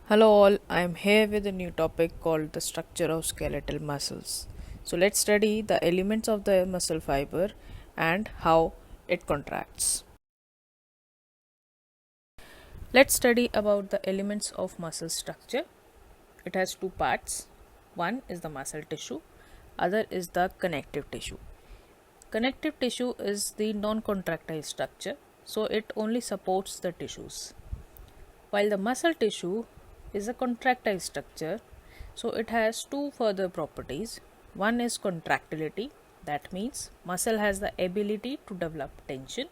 Hello all, I am here with a new topic called the structure of skeletal muscles. So let's study the elements of the muscle fiber and how it contracts. Let's study about the elements of muscle structure. It has two parts. One is the muscle tissue, other is the connective tissue. Connective tissue is the non-contractile structure, so it only supports the tissues. While the muscle tissue is a contractile structure, so it has two further properties. One is contractility, that means muscle has the ability to develop tension.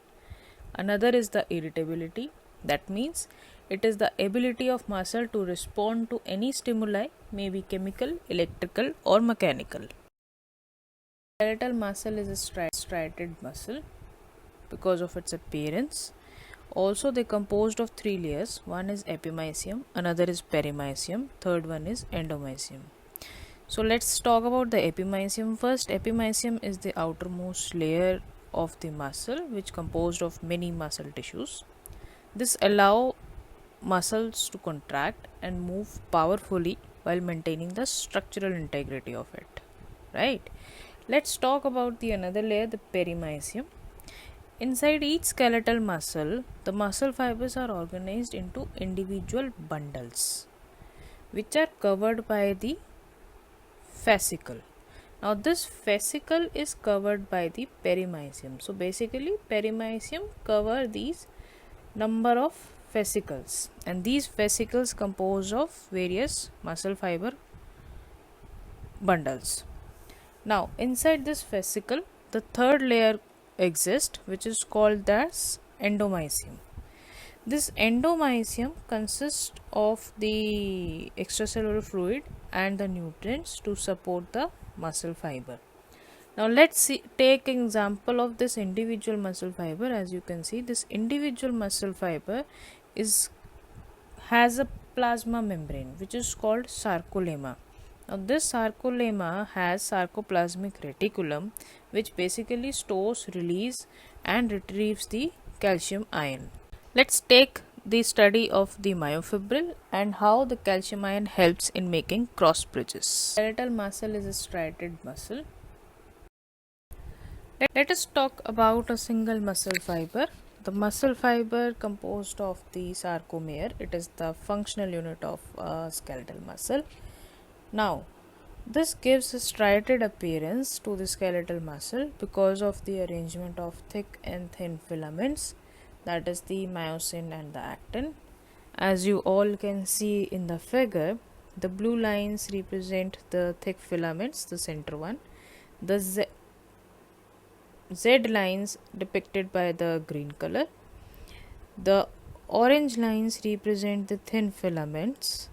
Another is the irritability, that means it is the ability of muscle to respond to any stimuli, may be chemical, electrical, or mechanical. Skeletal muscle is a striated muscle because of its appearance. Also, they composed of three layers. One is epimysium, another is perimysium, third one is endomysium. So let's talk about the epimysium first. Epimysium is the outermost layer of the muscle which composed of many muscle tissues. This allow muscles to contract and move powerfully while maintaining the structural integrity of it. Right? Let's talk about the another layer, the perimysium. Inside each skeletal muscle, the muscle fibers are organized into individual bundles which are covered by the fascicle. Now this fascicle is covered by the perimysium. So basically perimysium cover these number of fascicles, and these fascicles compose of various muscle fiber bundles. Now inside this fascicle the third layer exists, which is called as endomysium. This endomysium consists of the extracellular fluid and the nutrients to support the muscle fiber. Now let's take an example of this individual muscle fiber. As you can see, this individual muscle fiber has a plasma membrane which is called sarcolemma. Now this sarcolemma has sarcoplasmic reticulum, which basically stores, release and retrieves the calcium ion. Let's take the study of the myofibril and how the calcium ion helps in making cross bridges. Skeletal muscle is a striated muscle. Let us talk about a single muscle fiber. The muscle fiber composed of the sarcomere. It is the functional unit of skeletal muscle. Now, this gives a striated appearance to the skeletal muscle because of the arrangement of thick and thin filaments, that is the myosin and the actin. As you all can see in the figure, the blue lines represent the thick filaments, the center one. The Z lines depicted by the green color. The orange lines represent the thin filaments.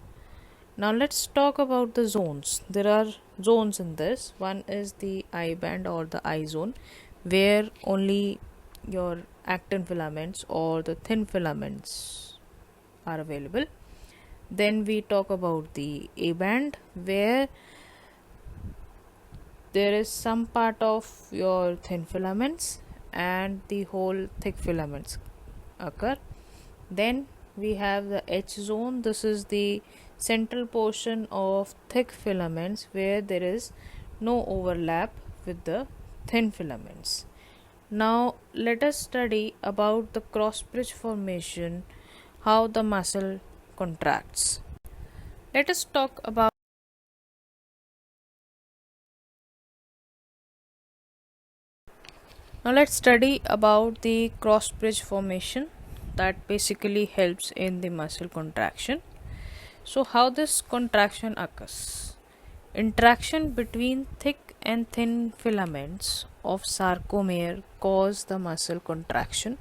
Now let's talk about the zones. There are zones in this. One is the I band or the I zone, where only your actin filaments or the thin filaments are available. Then we talk about the A band, where there is some part of your thin filaments and the whole thick filaments occur. Then we have the H zone. This is the central portion of thick filaments where there is no overlap with the thin filaments. Now let us study about the cross bridge formation, how the muscle contracts. Let us talk about Now let's study about the cross bridge formation that basically helps in the muscle contraction. So how this contraction occurs? Interaction between thick and thin filaments of sarcomere cause the muscle contraction.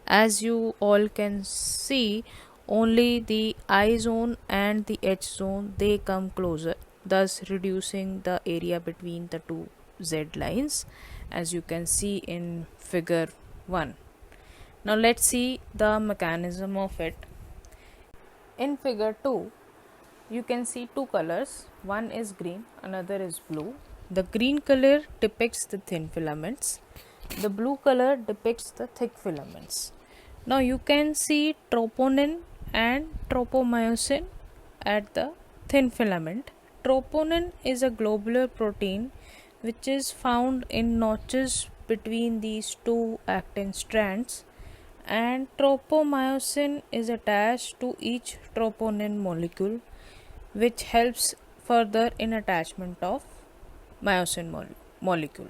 As you all can see, only the I zone and the H zone, they come closer, thus reducing the area between the two Z lines, as you can see in figure 1. Now let's see the mechanism of it. In figure 2, you can see two colors. One is green, another is blue. The green color depicts the thin filaments. The blue color depicts the thick filaments. Now you can see troponin and tropomyosin at the thin filament. Troponin is a globular protein which is found in notches between these two actin strands, and tropomyosin is attached to each troponin molecule, which helps further in attachment of myosin molecule.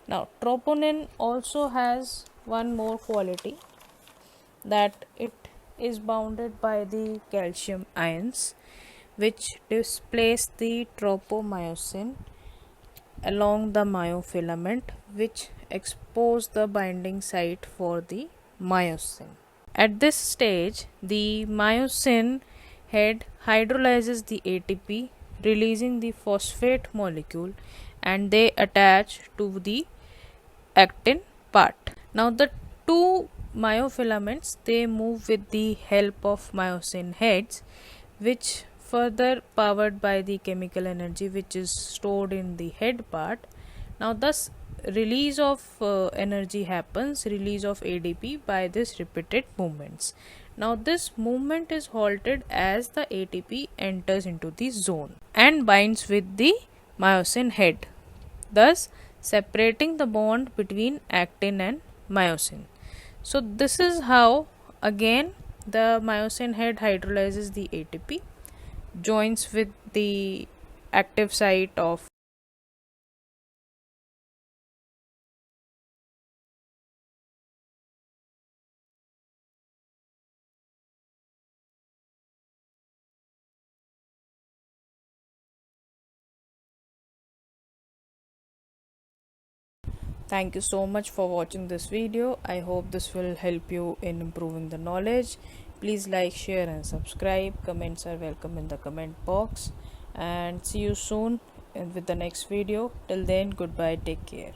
Now, troponin also has one more quality, that it is bounded by the calcium ions, which displace the tropomyosin along the myofilament, which expose the binding site for the myosin. At this stage, the myosin head hydrolyzes the ATP, releasing the phosphate molecule, and they attach to the actin part. Now the two myofilaments, they move with the help of myosin heads, which further powered by the chemical energy which is stored in the head part. Now thus release of energy happens, release of ADP by this repeated movements. Now this movement is halted as the ATP enters into the zone and binds with the myosin head, thus separating the bond between actin and myosin. So this is how again the myosin head hydrolyzes the ATP, joins with the active site of Thank you so much for watching this video. I hope this will help you in improving the knowledge. Please like, share and subscribe. Comments are welcome in the comment box, and see you soon with the next video. Till then, goodbye, take care.